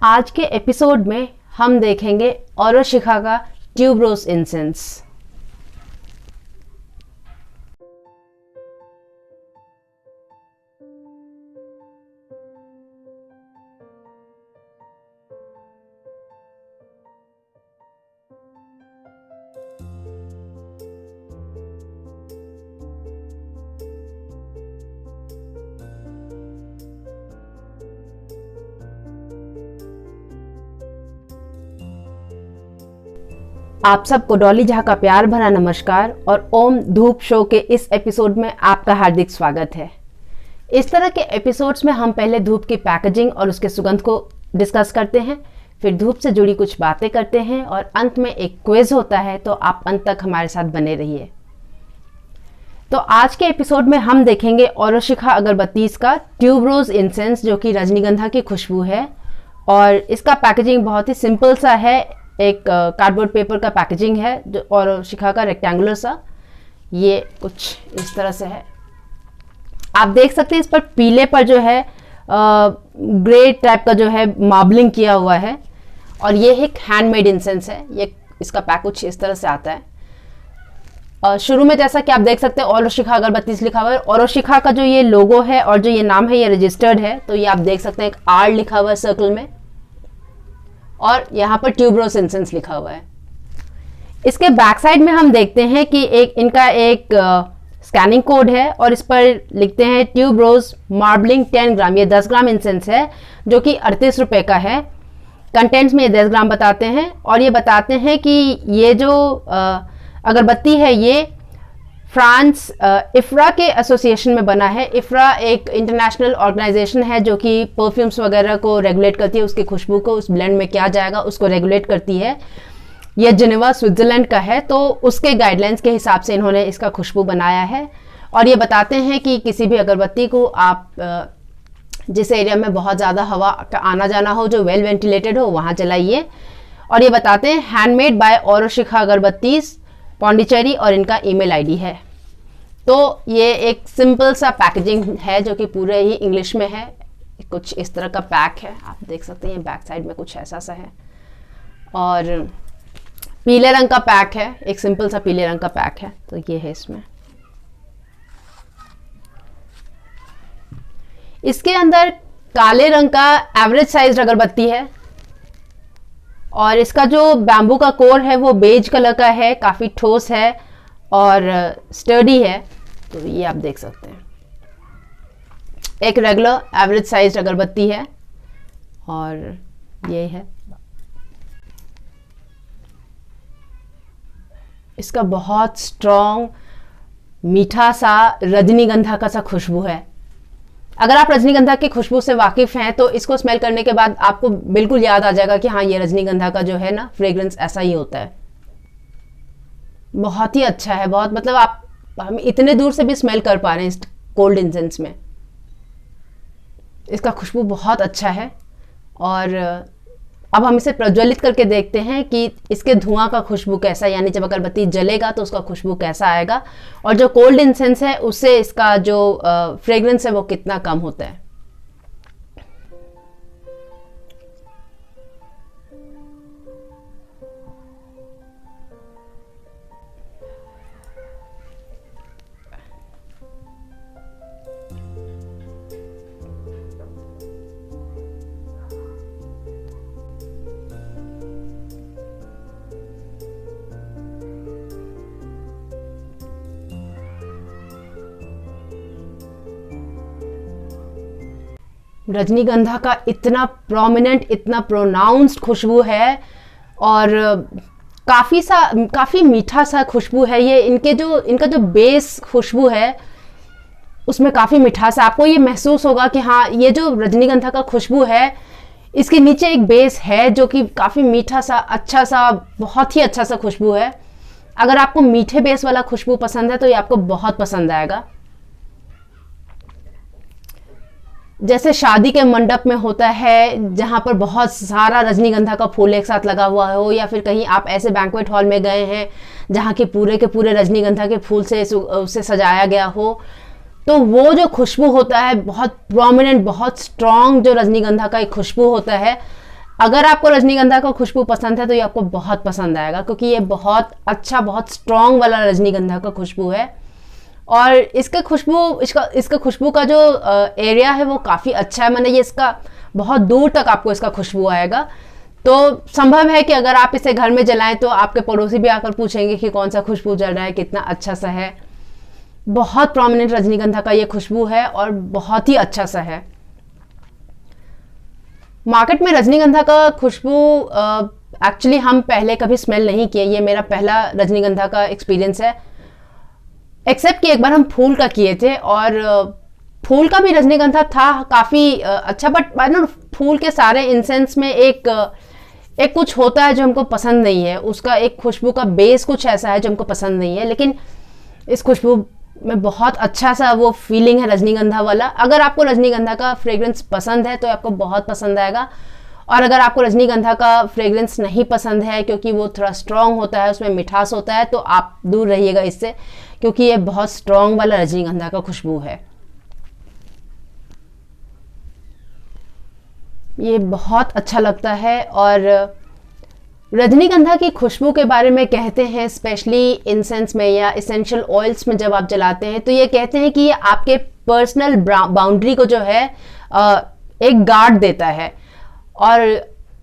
आज के एपिसोड में हम देखेंगे ओरोशिका का ट्यूबरोज इंसेंस। आप सबको डॉली झा का प्यार भरा नमस्कार और ओम धूप शो के इस एपिसोड में आपका हार्दिक स्वागत है। इस तरह के एपिसोड्स में हम पहले धूप की पैकेजिंग और उसके सुगंध को डिस्कस करते हैं, फिर धूप से जुड़ी कुछ बातें करते हैं और अंत में एक क्विज होता है, तो आप अंत तक हमारे साथ बने रहिए। तो आज के एपिसोड में हम देखेंगे ओरोशिका अगरबत्तीज का ट्यूबरोज इंसेंस, जो कि रजनीगंधा की खुशबू है और इसका पैकेजिंग बहुत ही सिंपल सा है। एक कार्डबोर्ड पेपर का पैकेजिंग है जो ओरोशिका का रेक्टेंगुलर सा, ये कुछ इस तरह से है। आप देख सकते हैं इस पर पीले पर जो है ग्रे टाइप का जो है मार्बलिंग किया हुआ है और ये एक हैंडमेड इंसेंस है। ये इसका पैक कुछ इस तरह से आता है। और शुरू में जैसा कि आप देख सकते हैं ओरोशिका अगरबत्तीज लिखा हुआ है। ओरोशिका का जो ये लोगो है और जो ये नाम है ये रजिस्टर्ड है, तो ये आप देख सकते हैं एक आर लिखा हुआ है सर्कल में और यहाँ पर ट्यूबरोज इंसेंस लिखा हुआ है। इसके बैक साइड में हम देखते हैं कि इनका एक स्कैनिंग कोड है और इस पर लिखते हैं ट्यूबरोज मार्बलिंग 10 ग्राम। ये 10 ग्राम इंसेंस है जो कि 38 रुपये का है। कंटेंट्स में ये 10 ग्राम बताते हैं और ये बताते हैं कि ये जो अगरबत्ती है ये फ्रांस इफ्रा के एसोसिएशन में बना है। इफ्रा एक इंटरनेशनल ऑर्गेनाइजेशन है जो कि परफ्यूम्स वगैरह को रेगुलेट करती है, उसकी खुशबू को उस ब्लेंड में क्या जाएगा उसको रेगुलेट करती है। यह जिनेवा स्विट्जरलैंड का है, तो उसके गाइडलाइंस के हिसाब से इन्होंने इसका खुशबू बनाया है। और ये बताते हैं कि किसी भी अगरबत्ती को आप जिस एरिया में बहुत ज़्यादा हवा का आना जाना हो, जो वेल वेंटिलेटेड हो, वहाँ जलाइए। और ये बताते हैं हैंडमेड बाय ओरोशिका अगरबत्तीज पौंडीचेरी और इनका ईमेल आईडी है। तो ये एक सिंपल सा पैकेजिंग है जो कि पूरे ही इंग्लिश में है। कुछ इस तरह का पैक है, आप देख सकते हैं बैक साइड में कुछ ऐसा सा है और पीले रंग का पैक है, एक सिंपल सा पीले रंग का पैक है। तो ये है इसमें। इसके अंदर काले रंग का एवरेज साइज अगरबत्ती है और इसका जो बैम्बू का कोर है वो बेज कलर का है, काफ़ी ठोस है और स्टर्डी है। तो ये आप देख सकते हैं एक रेगुलर एवरेज साइज अगरबत्ती है और ये है। इसका बहुत स्ट्रॉन्ग मीठा सा रजनीगंधा का सा खुशबू है। अगर आप रजनीगंधा की खुशबू से वाकिफ हैं तो इसको स्मेल करने के बाद आपको बिल्कुल याद आ जाएगा कि हाँ, ये रजनीगंधा का जो है ना फ्रेग्रेंस ऐसा ही होता है। बहुत ही अच्छा है, बहुत मतलब हम इतने दूर से भी स्मेल कर पा रहे हैं इस कोल्ड इंसेंस में। इसका खुशबू बहुत अच्छा है और अब हम इसे प्रज्वलित करके देखते हैं कि इसके धुआं का खुशबू कैसा है, यानी जब अगरबत्ती जलेगा तो उसका खुशबू कैसा आएगा और जो कोल्ड इंसेंस है उससे इसका जो फ्रेग्रेंस है वो कितना कम होता है। रजनीगंधा का इतना प्रोमिनेंट, इतना प्रोनाउंस्ड खुशबू है और काफ़ी मीठा सा खुशबू है। ये इनका जो बेस खुशबू है उसमें काफ़ी मिठास है। आपको ये महसूस होगा कि हाँ, ये जो रजनीगंधा का खुशबू है इसके नीचे एक बेस है जो कि काफ़ी मीठा सा, अच्छा सा, बहुत ही अच्छा सा खुशबू है। अगर आपको मीठे बेस वाला खुशबू पसंद है तो ये आपको बहुत पसंद आएगा। जैसे शादी के मंडप में होता है जहाँ पर बहुत सारा रजनीगंधा का फूल एक साथ लगा हुआ हो, या फिर कहीं आप ऐसे बैंक्वेट हॉल में गए हैं जहाँ के पूरे रजनीगंधा के फूल से उसे सजाया गया हो, तो वो जो खुशबू होता है बहुत प्रोमिनेंट, बहुत स्ट्रॉन्ग जो रजनीगंधा का एक खुशबू होता है, अगर आपको रजनीगंधा का खुशबू पसंद है तो ये आपको बहुत पसंद आएगा, क्योंकि ये बहुत अच्छा, बहुत स्ट्रॉन्ग वाला रजनीगंधा का खुशबू है। और इसका खुशबू का जो एरिया है वो काफ़ी अच्छा है, मैंने ये इसका बहुत दूर तक आपको इसका खुशबू आएगा। तो संभव है कि अगर आप इसे घर में जलाएं तो आपके पड़ोसी भी आकर पूछेंगे कि कौन सा खुशबू जल रहा है, कितना अच्छा सा है। बहुत प्रोमिनेंट रजनीगंधा का ये खुशबू है और बहुत ही अच्छा सा है। मार्केट में रजनीगंधा का खुशबू एक्चुअली हम पहले कभी स्मेल नहीं किए, ये मेरा पहला रजनीगंधा का एक्सपीरियंस है। एक्सेप्ट कि एक बार हम फूल का किए थे, और फूल का भी रजनीगंधा था काफ़ी अच्छा, बट फूल के सारे इंसेंस में एक कुछ होता है जो हमको पसंद नहीं है, उसका एक खुशबू का बेस कुछ ऐसा है जो हमको पसंद नहीं है। लेकिन इस खुशबू में बहुत अच्छा सा वो फीलिंग है रजनीगंधा वाला। अगर आपको रजनीगंधा का फ्रेग्रेंस पसंद है तो आपको बहुत पसंद आएगा, और अगर आपको रजनीगंधा का फ्रेग्रेंस नहीं पसंद है क्योंकि वो थोड़ा स्ट्रॉन्ग होता है, उसमें मिठास होता है, तो आप दूर रहिएगा इससे, क्योंकि ये बहुत स्ट्रॉन्ग वाला रजनीगंधा का खुशबू है। ये बहुत अच्छा लगता है। और रजनीगंधा की खुशबू के बारे में कहते हैं, स्पेशली इंसेंस में या इसेंशियल ऑयल्स में जब आप जलाते हैं, तो ये कहते हैं कि ये आपके पर्सनल बाउंड्री को जो है एक गार्ड देता है, और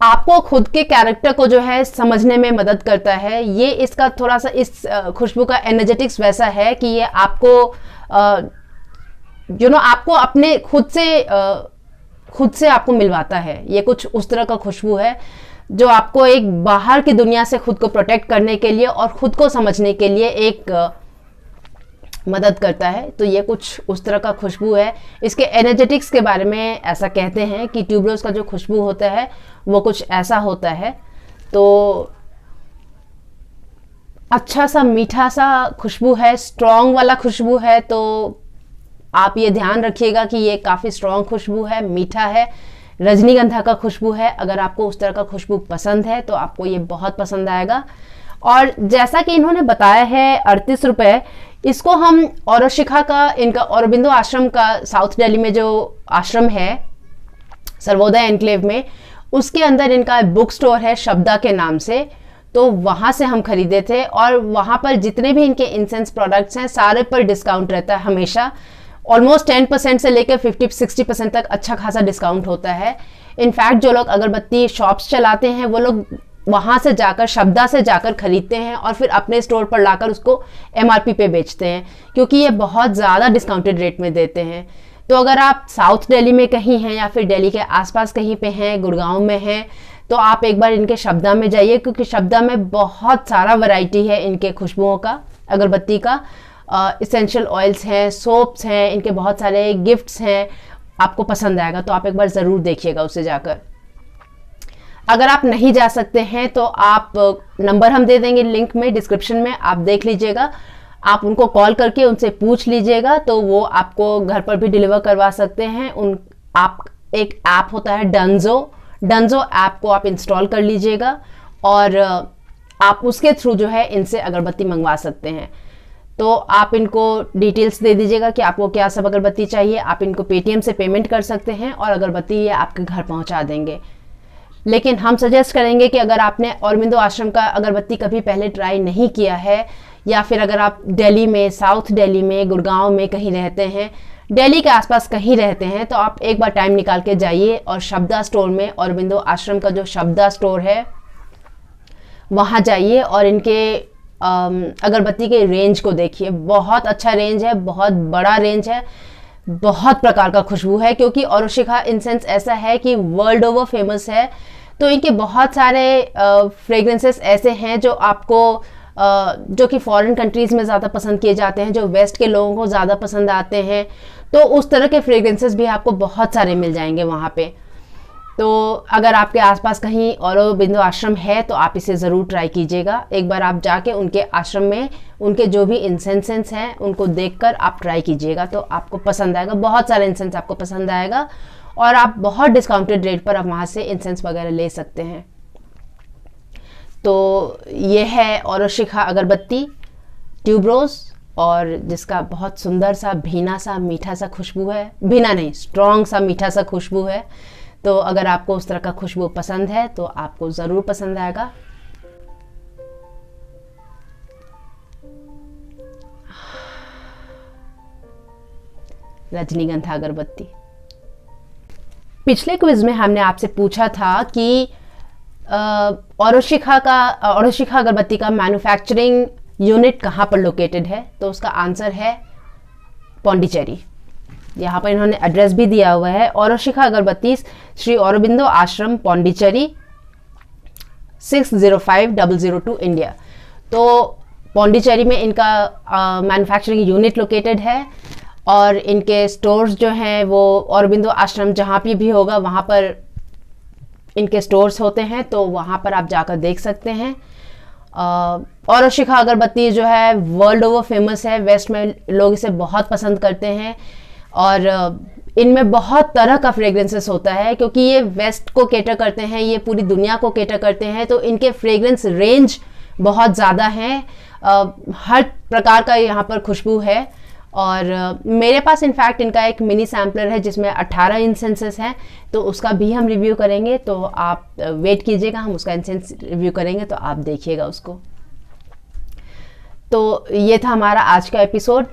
आपको खुद के कैरेक्टर को जो है समझने में मदद करता है। ये इसका थोड़ा सा इस खुशबू का एनर्जेटिक्स वैसा है कि ये आपको आपको अपने खुद से आपको मिलवाता है। ये कुछ उस तरह का खुशबू है जो आपको एक बाहर की दुनिया से खुद को प्रोटेक्ट करने के लिए और खुद को समझने के लिए एक मदद करता है। तो ये कुछ उस तरह का खुशबू है। इसके एनर्जेटिक्स के बारे में ऐसा कहते हैं कि ट्यूबरोज का जो खुशबू होता है वो कुछ ऐसा होता है। तो अच्छा सा मीठा सा खुशबू है, स्ट्रॉन्ग वाला खुशबू है। तो आप ये ध्यान रखिएगा कि ये काफ़ी स्ट्रॉन्ग खुशबू है, मीठा है, रजनीगंधा का खुशबू है। अगर आपको उस तरह का खुशबू पसंद है तो आपको ये बहुत पसंद आएगा। और जैसा कि इन्होंने बताया है 38 रुपये, इसको हम औरशिखा का, इनका औरबिंदो आश्रम का साउथ दिल्ली में जो आश्रम है सर्वोदय एनक्लेव में, उसके अंदर इनका बुक स्टोर है शब्दा के नाम से, तो वहाँ से हम खरीदे थे। और वहाँ पर जितने भी इनके इंसेंस प्रोडक्ट्स हैं सारे पर डिस्काउंट रहता है हमेशा। ऑलमोस्ट 10% से लेकर 50-60% तक अच्छा खासा डिस्काउंट होता है। इनफैक्ट जो लोग अगरबत्ती शॉप्स चलाते हैं वो लोग वहाँ से जाकर, शब्दा से जाकर खरीदते हैं और फिर अपने स्टोर पर लाकर उसको MRP पे बेचते हैं, क्योंकि ये बहुत ज़्यादा डिस्काउंटेड रेट में देते हैं। तो अगर आप साउथ दिल्ली में कहीं हैं या फिर दिल्ली के आसपास कहीं पे हैं, गुड़गांव में हैं, तो आप एक बार इनके शब्दा में जाइए, क्योंकि शब्दा में बहुत सारा वैरायटी है इनके खुशबुओं का, अगरबत्ती का। इसेंशियल ऑयल्स हैं, सोप्स हैं, इनके बहुत सारे गिफ्ट्स हैं, आपको पसंद आएगा। तो आप एक बार ज़रूर देखिएगा उसे जाकर। अगर आप नहीं जा सकते हैं तो आप नंबर हम दे देंगे लिंक में, डिस्क्रिप्शन में, आप देख लीजिएगा। आप उनको कॉल करके उनसे पूछ लीजिएगा, तो वो आपको घर पर भी डिलीवर करवा सकते हैं। एक ऐप होता है डंजो ऐप को आप इंस्टॉल कर लीजिएगा और आप उसके थ्रू जो है इनसे अगरबत्ती मंगवा सकते हैं। तो आप इनको डिटेल्स दे दीजिएगा कि आपको क्या सब अगरबत्ती चाहिए। आप इनको पेटीएम से पेमेंट कर सकते हैं और अगरबत्ती ये आपके घर पहुंचा देंगे। लेकिन हम सजेस्ट करेंगे कि अगर आपने औरबिंदो आश्रम का अगरबत्ती कभी पहले ट्राई नहीं किया है, या फिर अगर आप दिल्ली में, साउथ दिल्ली में, गुड़गांव में कहीं रहते हैं, दिल्ली के आसपास कहीं रहते हैं, तो आप एक बार टाइम निकाल के जाइए और शब्दा स्टोर में, औरबिंदो आश्रम का जो शब्दा स्टोर है वहाँ जाइए और इनके अगरबत्ती के रेंज को देखिए। बहुत अच्छा रेंज है, बहुत बड़ा रेंज है, बहुत प्रकार का खुशबू है। क्योंकि औरशिखा इंसेंस ऐसा है कि वर्ल्ड ओवर फेमस है, तो इनके बहुत सारे फ्रेग्रेंसेस ऐसे हैं जो आपको जो कि फॉरेन कंट्रीज़ में ज़्यादा पसंद किए जाते हैं, जो वेस्ट के लोगों को ज़्यादा पसंद आते हैं। तो उस तरह के फ्रेग्रेंसेस भी आपको बहुत सारे मिल जाएंगे वहाँ पे। तो अगर आपके आसपास कहीं औरबिंदो आश्रम है तो आप इसे ज़रूर ट्राई कीजिएगा। एक बार आप जाके उनके आश्रम में उनके जो भी इंसेंस हैं उनको देखकर आप ट्राई कीजिएगा, तो आपको पसंद आएगा। बहुत सारे इंसेंस आपको पसंद आएगा और आप बहुत डिस्काउंटेड रेट पर आप वहाँ से इंसेंस वगैरह ले सकते हैं। तो ये है औरशिखा अगरबत्ती ट्यूबरोज, और जिसका बहुत सुंदर सा भीना सा मीठा सा खुशबू है। भीना नहीं, स्ट्रॉन्ग सा मीठा सा खुशबू है। तो अगर आपको उस तरह का खुशबू पसंद है तो आपको ज़रूर पसंद आएगा। रजनीगंधा अगरबत्ती। पिछले क्विज में हमने आपसे पूछा था कि औरशिखा अगरबत्ती का मैन्युफैक्चरिंग यूनिट कहाँ पर लोकेटेड है, तो उसका आंसर है पौंडीचेरी। यहाँ पर इन्होंने एड्रेस भी दिया हुआ है, औरशिखा अगरबत्ती श्री औरोबिंदो आश्रम पौंडीचेरी 605002 इंडिया। तो पौंडीचेरी में इनका मैन्युफैक्चरिंग यूनिट लोकेटेड है और इनके स्टोर्स जो हैं वो औरोबिंदो आश्रम जहाँ भी होगा वहाँ पर इनके स्टोर्स होते हैं, तो वहाँ पर आप जाकर देख सकते हैं। औरशिखा अगरबत्ती जो है वर्ल्ड ओवर फेमस है, वेस्ट में लोग इसे बहुत पसंद करते हैं और इनमें बहुत तरह का फ्रेग्रेंसेस होता है क्योंकि ये वेस्ट को केटर करते हैं, ये पूरी दुनिया को केटर करते हैं, तो इनके फ्रेग्रेंस रेंज बहुत ज़्यादा हैं। हर प्रकार का यहाँ पर खुशबू है और मेरे पास इनफैक्ट इनका एक मिनी सैम्पलर है जिसमें 18 इंसेंसेस हैं, तो उसका भी हम रिव्यू करेंगे। तो आप वेट कीजिएगा, हम उसका इंसेंस रिव्यू करेंगे तो आप देखिएगा उसको। तो ये था हमारा आज का एपिसोड।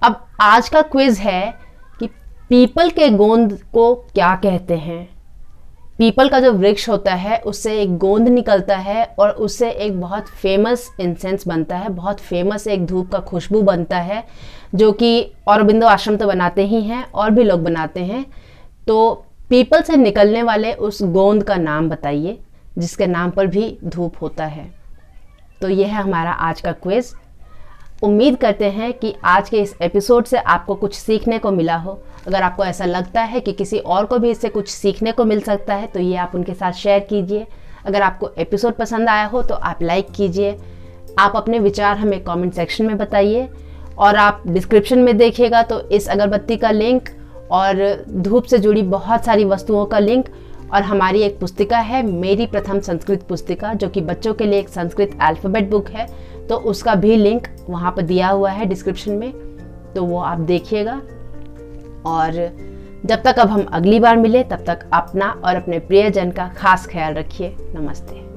अब आज का क्विज है कि पीपल के गोंद को क्या कहते हैं। पीपल का जो वृक्ष होता है उससे एक गोंद निकलता है और उससे एक बहुत फेमस इंसेंस बनता है, बहुत फेमस एक धूप का खुशबू बनता है जो कि औरोबिंदो आश्रम तो बनाते ही हैं और भी लोग बनाते हैं। तो पीपल से निकलने वाले उस गोंद का नाम बताइए जिसके नाम पर भी धूप होता है। तो ये है हमारा आज का क्विज। उम्मीद करते हैं कि आज के इस एपिसोड से आपको कुछ सीखने को मिला हो। अगर आपको ऐसा लगता है कि किसी और को भी इससे कुछ सीखने को मिल सकता है तो ये आप उनके साथ शेयर कीजिए। अगर आपको एपिसोड पसंद आया हो तो आप लाइक कीजिए। आप अपने विचार हमें कमेंट सेक्शन में बताइए और आप डिस्क्रिप्शन में देखिएगा तो इस अगरबत्ती का लिंक और धूप से जुड़ी बहुत सारी वस्तुओं का लिंक और हमारी एक पुस्तिका है, मेरी प्रथम संस्कृत पुस्तिका, जो कि बच्चों के लिए एक संस्कृत अल्फ़ाबेट बुक है, तो उसका भी लिंक वहाँ पर दिया हुआ है डिस्क्रिप्शन में, तो वो आप देखिएगा। और जब तक अब हम अगली बार मिले तब तक अपना और अपने प्रियजन का खास ख्याल रखिए। नमस्ते।